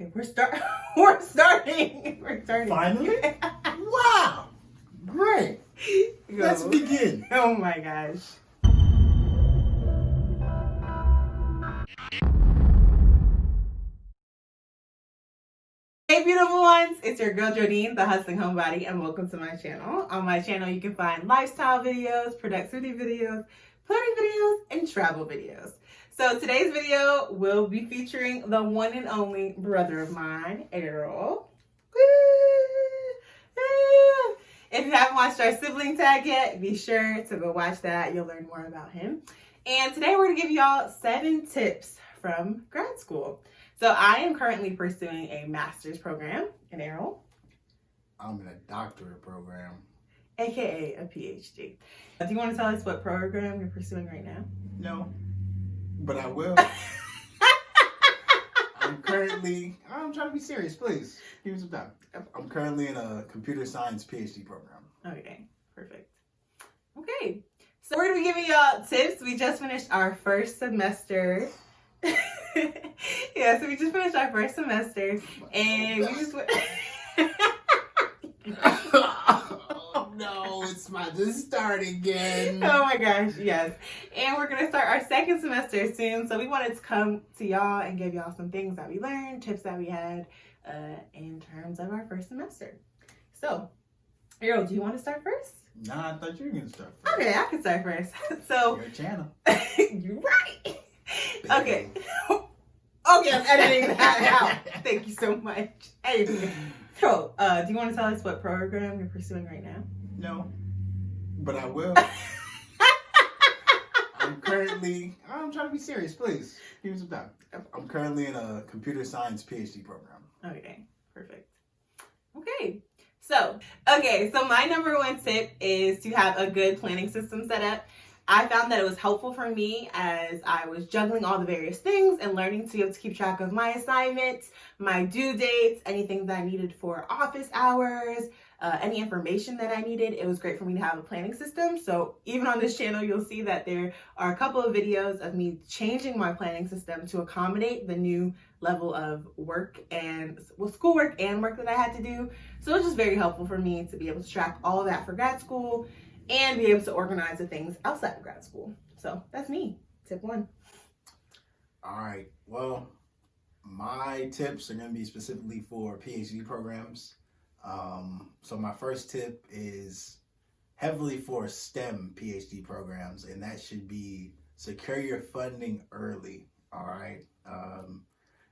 We're starting. We're starting. Finally? Wow! Great. Let's begin. Oh my gosh. Hey beautiful ones, it's your girl Jodine, the Hustling Homebody, and welcome to my channel. On my channel you can find lifestyle videos, productivity videos, planning videos, and travel videos. So today's video will be featuring the one and only brother of mine, Errol. If you haven't watched our sibling tag yet, be sure to go watch that. You'll learn more about him. And today we're going to give y'all 7 tips from grad school. So I am currently pursuing a master's program in Errol. I'm in a doctorate program. AKA a PhD. Do you want to tell us what program you're pursuing right now? No, but I will. I'm trying to be serious, please. Give me some time. I'm currently in a computer science PhD program. Okay, perfect. Okay, so we're going to be giving y'all tips. We just finished our first semester. Yeah, so we just finished our first semester, and we just went. Oh no, it's about to start again. Oh my gosh, yes. And we're going to start our second semester soon, so we wanted to come to y'all and give y'all some things that we learned, tips that we had in terms of our first semester. So, Errol, do you want to start first? Nah, I thought you were going to start first. Okay, I can start first. So, your channel. You're right. Okay. Okay, I'm editing that out. Thank you so much. Anyway, so, do you want to tell us what program you're pursuing right now? No, but I will. I'm trying to be serious, please. Give me some time. I'm currently in a computer science PhD program. Okay, perfect. Okay, so my number one tip is to have a good planning system set up. I found that it was helpful for me as I was juggling all the various things and learning to be able to keep track of my assignments, my due dates, anything that I needed for office hours, any information that I needed. It was great for me to have a planning system. So even on this channel, you'll see that there are a couple of videos of me changing my planning system to accommodate the new level of work and schoolwork and work that I had to do. So it was just very helpful for me to be able to track all of that for grad school and be able to organize the things outside of grad school. So that's me. Tip 1. All right. Well, my tips are going to be specifically for PhD programs. So my first tip is heavily for STEM PhD programs, and that should be secure your funding early. All right.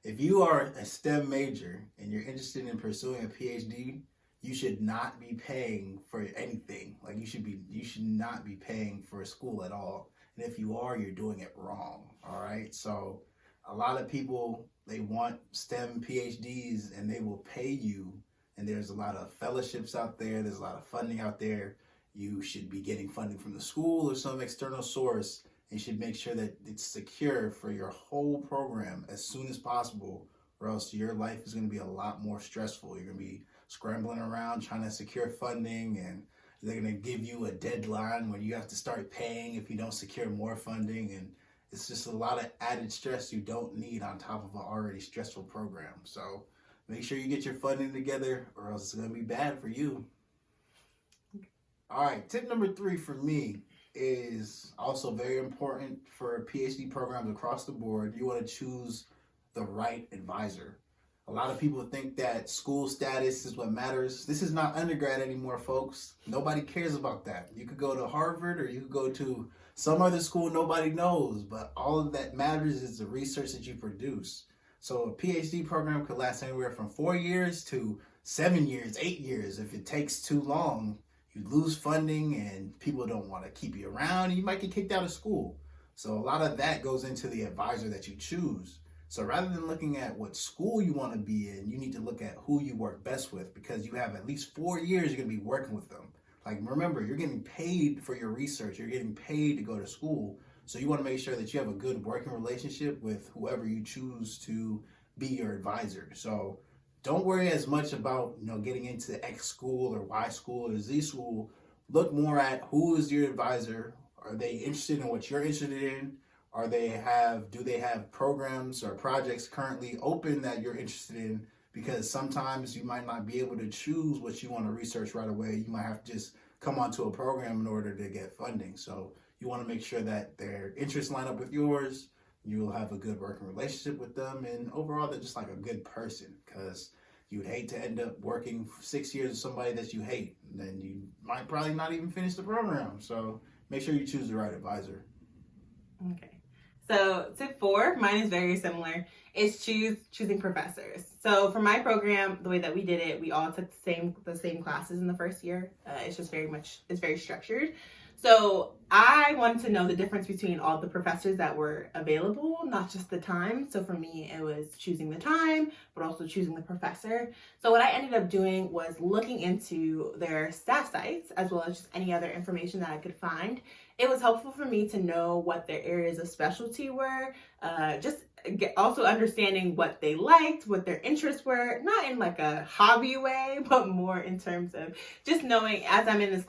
If you are a STEM major and you're interested in pursuing a PhD, you should not be paying for anything. Like you should not be paying for school at all. And if you are, you're doing it wrong. All right. So a lot of people, they want STEM PhDs and they will pay you. And there's a lot of fellowships out there. There's a lot of funding out there. You should be getting funding from the school or some external source. And you should make sure that it's secure for your whole program as soon as possible, or else your life is going to be a lot more stressful. You're going to be scrambling around trying to secure funding, and they're going to give you a deadline when you have to start paying if you don't secure more funding. And it's just a lot of added stress you don't need on top of an already stressful program. So make sure you get your funding together, or else it's going to be bad for you. All right, tip number 3 for me is also very important for PhD programs across the board. You want to choose the right advisor. A lot of people think that school status is what matters. This is not undergrad anymore, folks. Nobody cares about that. You could go to Harvard or you could go to some other school nobody knows, but all of that matters is the research that you produce. So a PhD program could last anywhere from 4 years to 7 years, 8 years. If it takes too long, you lose funding and people don't want to keep you around. And you might get kicked out of school. So a lot of that goes into the advisor that you choose. So rather than looking at what school you want to be in, you need to look at who you work best with, because you have at least 4 years you're going to be working with them. Like, remember, you're getting paid for your research. You're getting paid to go to school. So you want to make sure that you have a good working relationship with whoever you choose to be your advisor. So don't worry as much about, getting into X school or Y school or Z school. Look more at who is your advisor. Are they interested in what you're interested in? do they have programs or projects currently open that you're interested in? Because sometimes you might not be able to choose what you want to research right away. You might have to just come onto a program in order to get funding. So you want to make sure that their interests line up with yours. You'll have a good working relationship with them, and overall they're just like a good person, because you'd hate to end up working 6 years with somebody that you hate, and then you might probably not even finish the program. So make sure you choose the right advisor. Okay. So tip 4, mine is very similar, is choosing professors. So for my program, the way that we did it, we all took the same classes in the first year. It's very structured. So I wanted to know the difference between all the professors that were available, not just the time. So for me, it was choosing the time, but also choosing the professor. So what I ended up doing was looking into their staff sites, as well as just any other information that I could find. It was helpful for me to know what their areas of specialty were, also understanding what they liked, what their interests were, not in like a hobby way, but more in terms of just knowing as I'm in this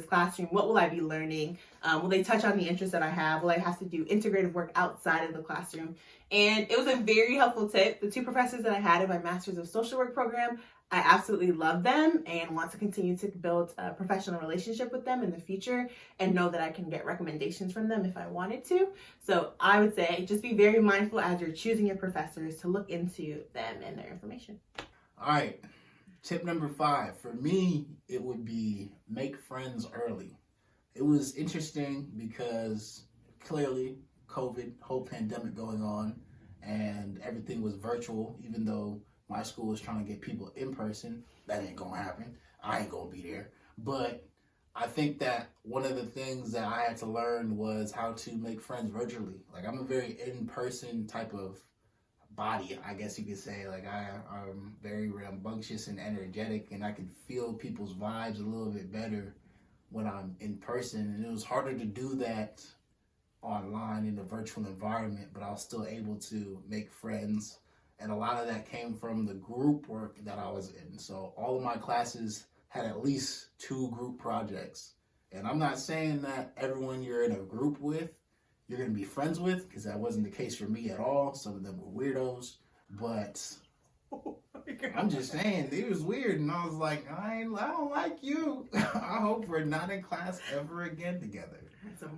classroom, what will I be learning? Will they touch on the interests that I have? Will I have to do integrative work outside of the classroom? And it was a very helpful tip. The 2 professors that I had in my Masters of Social Work program, I absolutely love them and want to continue to build a professional relationship with them in the future, and know that I can get recommendations from them if I wanted to. So I would say just be very mindful as you're choosing your professors to look into them and their information. All right. Tip number 5, for me, it would be make friends early. It was interesting because clearly COVID, whole pandemic going on, and everything was virtual, even though my school was trying to get people in person. That ain't gonna happen. I ain't gonna be there. But I think that one of the things that I had to learn was how to make friends virtually. Like, I'm a very in-person type of body, I guess you could say. Like, I'm very rambunctious and energetic, and I can feel people's vibes a little bit better when I'm in person. And it was harder to do that online in a virtual environment, but I was still able to make friends. And a lot of that came from the group work that I was in. So all of my classes had at least 2 group projects. And I'm not saying that everyone you're in a group with, you're going to be friends with, because that wasn't the case for me at all. Some of them were weirdos. But I'm just saying, it was weird. And I was like, I don't like you. I hope we're not in class ever again together.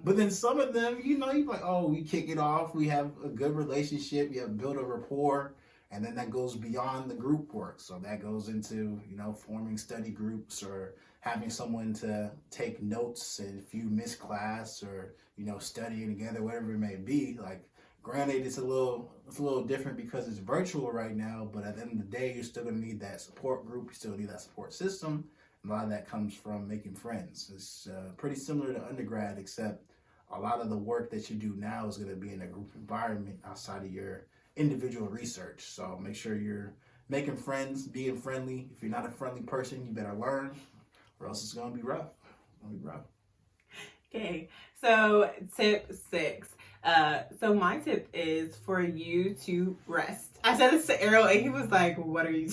But then some of them, you're like, oh, we kick it off. We have a good relationship. We have built a rapport. And then that goes beyond the group work. So that goes into, forming study groups, or having someone to take notes and if you miss class, or, studying together, whatever it may be. Like, granted, it's a little different because it's virtual right now, but at the end of the day, you're still going to need that support group. You still need that support system. And a lot of that comes from making friends. It's pretty similar to undergrad, except a lot of the work that you do now is going to be in a group environment outside of your individual research. So make sure you're making friends, being friendly. If you're not a friendly person, you better learn, or else it's going to be rough. Okay, so tip 6. So my tip is for you to rest. I said this to Errol, and he was like, what are you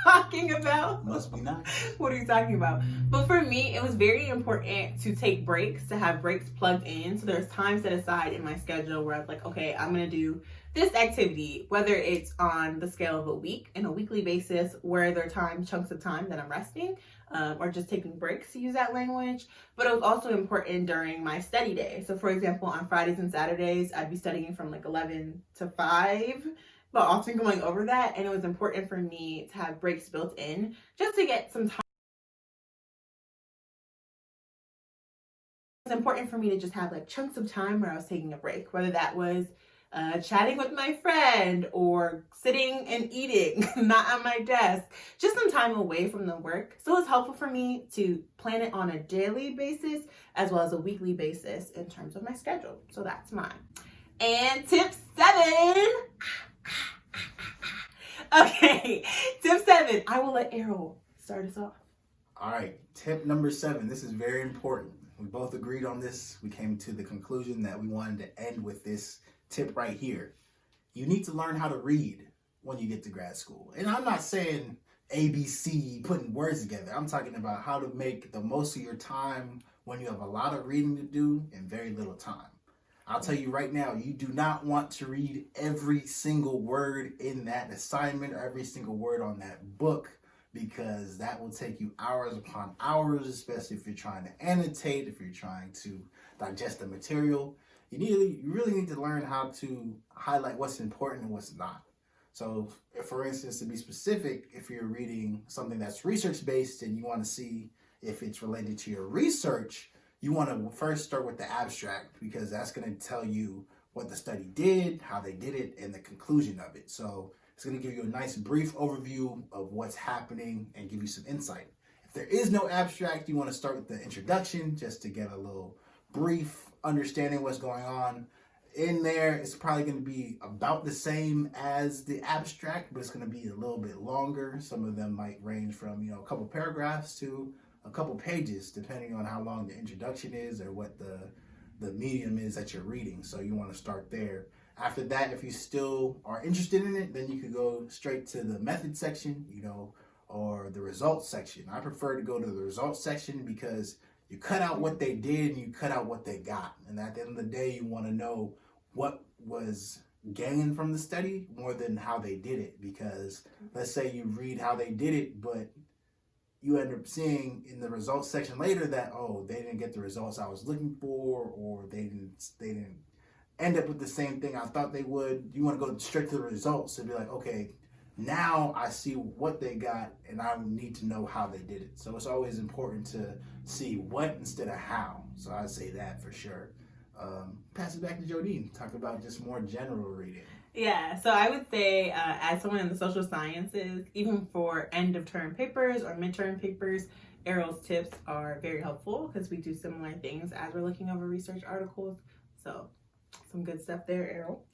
talking about? Must be nice. What are you talking about? But for me, it was very important to take breaks, to have breaks plugged in. So there's time set aside in my schedule where I was like, okay, I'm going to do this activity, whether it's on the scale of a week, in a weekly basis, where there are chunks of time that I'm resting, or just taking breaks, to use that language. But it was also important during my study day. So for example, on Fridays and Saturdays, I'd be studying from like 11 to 5, but often going over that. And it was important for me to have breaks built in, just to get some time. It was important for me to just have like chunks of time where I was taking a break, whether that was chatting with my friend, or sitting and eating, not at my desk, just some time away from the work. So it's helpful for me to plan it on a daily basis as well as a weekly basis in terms of my schedule. So that's mine. And tip 7. Okay, tip 7. I will let Errol start us off. All right, tip number 7. This is very important. We both agreed on this. We came to the conclusion that we wanted to end with this tip right here. You need to learn how to read when you get to grad school. And I'm not saying ABC, putting words together. I'm talking about how to make the most of your time when you have a lot of reading to do and very little time. I'll tell you right now, you do not want to read every single word in that assignment or every single word on that book, because that will take you hours upon hours, especially if you're trying to annotate, if you're trying to digest the material. You really need to learn how to highlight what's important and what's not. So, if, for instance, to be specific, if you're reading something that's research-based and you want to see if it's related to your research, you want to first start with the abstract, because that's going to tell you what the study did, how they did it, and the conclusion of it. So it's going to give you a nice brief overview of what's happening and give you some insight. If there is no abstract, you want to start with the introduction just to get a little brief understanding of what's going on. In there, it's probably going to be about the same as the abstract, but it's going to be a little bit longer. Some of them might range from, a couple paragraphs to a couple pages, depending on how long the introduction is or what the medium is that you're reading. So you want to start there. After that, if you still are interested in it, then you could go straight to the method section, or the results section. I prefer to go to the results section because you cut out what they did and you cut out what they got. And at the end of the day, you want to know what was gained from the study more than how they did it. Because let's say you read how they did it, but you end up seeing in the results section later that, they didn't get the results I was looking for, or they didn't end up with the same thing I thought they would. You want to go straight to the results and be like, okay, now I see what they got and I need to know how they did it. So it's always important to see what instead of how. So I'd say that for sure. Pass it back to Jodine. Talk about just more general reading. Yeah, so I would say as someone in the social sciences, even for end of term papers or midterm papers, Errol's tips are very helpful because we do similar things as we're looking over research articles. So some good stuff there, Errol.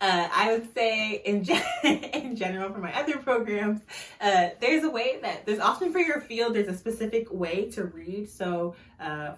I would say in general for my other programs, there's often for your field, there's a specific way to read. So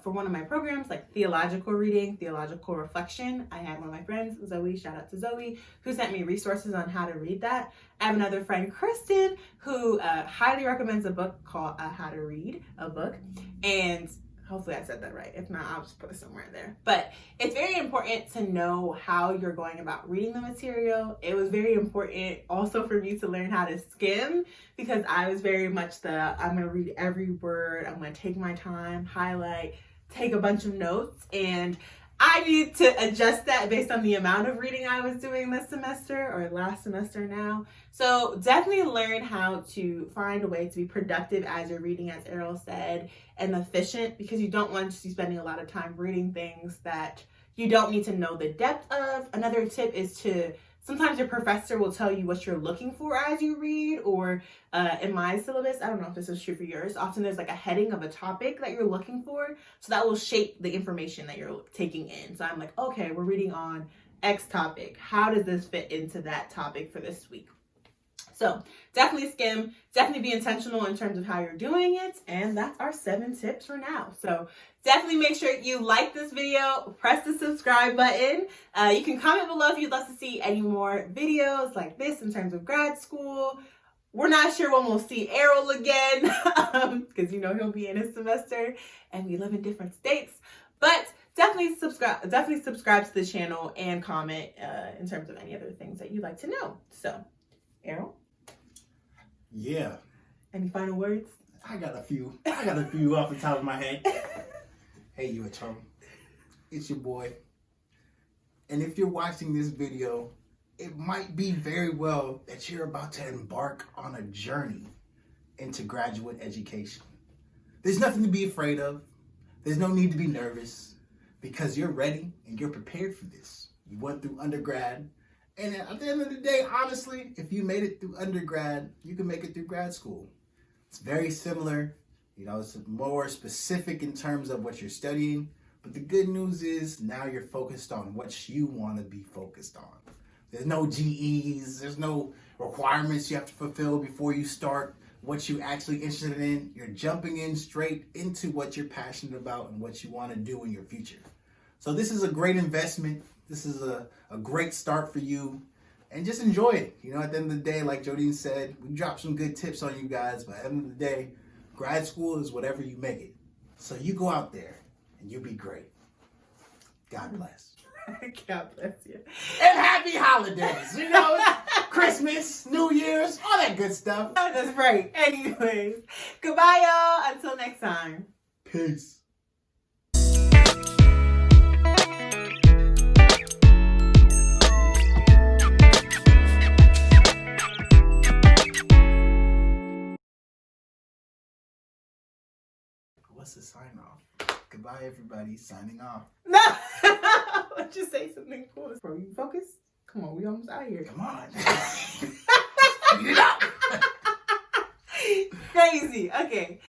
for one of my programs, like theological reading, theological reflection, I had one of my friends, Zoe, shout out to Zoe, who sent me resources on how to read that. I have another friend, Kristen, who highly recommends a book called How to Read a Book. And hopefully I said that right. If not, I'll just put it somewhere in there. But it's very important to know how you're going about reading the material. It was very important also for me to learn how to skim, because I was very much I'm going to read every word. I'm going to take my time, highlight, take a bunch of notes. And I need to adjust that based on the amount of reading I was doing this semester or last semester now. So definitely learn how to find a way to be productive as you're reading, as Errol said, and efficient, because you don't want to be spending a lot of time reading things that you don't need to know the depth of. Another tip is sometimes your professor will tell you what you're looking for as you read, or in my syllabus, I don't know if this is true for yours, often there's like a heading of a topic that you're looking for, so that will shape the information that you're taking in. So I'm like, okay, we're reading on X topic. How does this fit into that topic for this week? So definitely skim, definitely be intentional in terms of how you're doing it. And that's our 7 tips for now. So definitely make sure you like this video, press the subscribe button. You can comment below if you'd love to see any more videos like this in terms of grad school. We're not sure when we'll see Errol again, because he'll be in his semester and we live in different states. But definitely subscribe to the channel and comment in terms of any other things that you'd like to know. So, Errol? Yeah. Any final words? I got a few off the top of my head. Hey, you at home. It's your boy. And if you're watching this video, it might be very well that you're about to embark on a journey into graduate education. There's nothing to be afraid of. There's no need to be nervous, because you're ready and you're prepared for this. You went through undergrad. And at the end of the day, honestly, if you made it through undergrad, you can make it through grad school. It's very similar. It's more specific in terms of what you're studying. But the good news is now you're focused on what you want to be focused on. There's no GEs. There's no requirements you have to fulfill before you start what you're actually interested in. You're jumping in straight into what you're passionate about and what you want to do in your future. So this is a great investment. This is a great start for you, and just enjoy it. At the end of the day, like Jodine said, we dropped some good tips on you guys, but at the end of the day, grad school is whatever you make it. So you go out there and you be great. God bless. God bless you. And happy holidays. You know, Christmas, New Year's, all that good stuff. That's right. Anyways, goodbye, y'all. Until next time. Peace. What's the sign off? Goodbye, everybody. Signing off. No. Let's just say something cool. Bro, you focus? Come on, we almost out here. Come on. Speed it up. Crazy. Okay.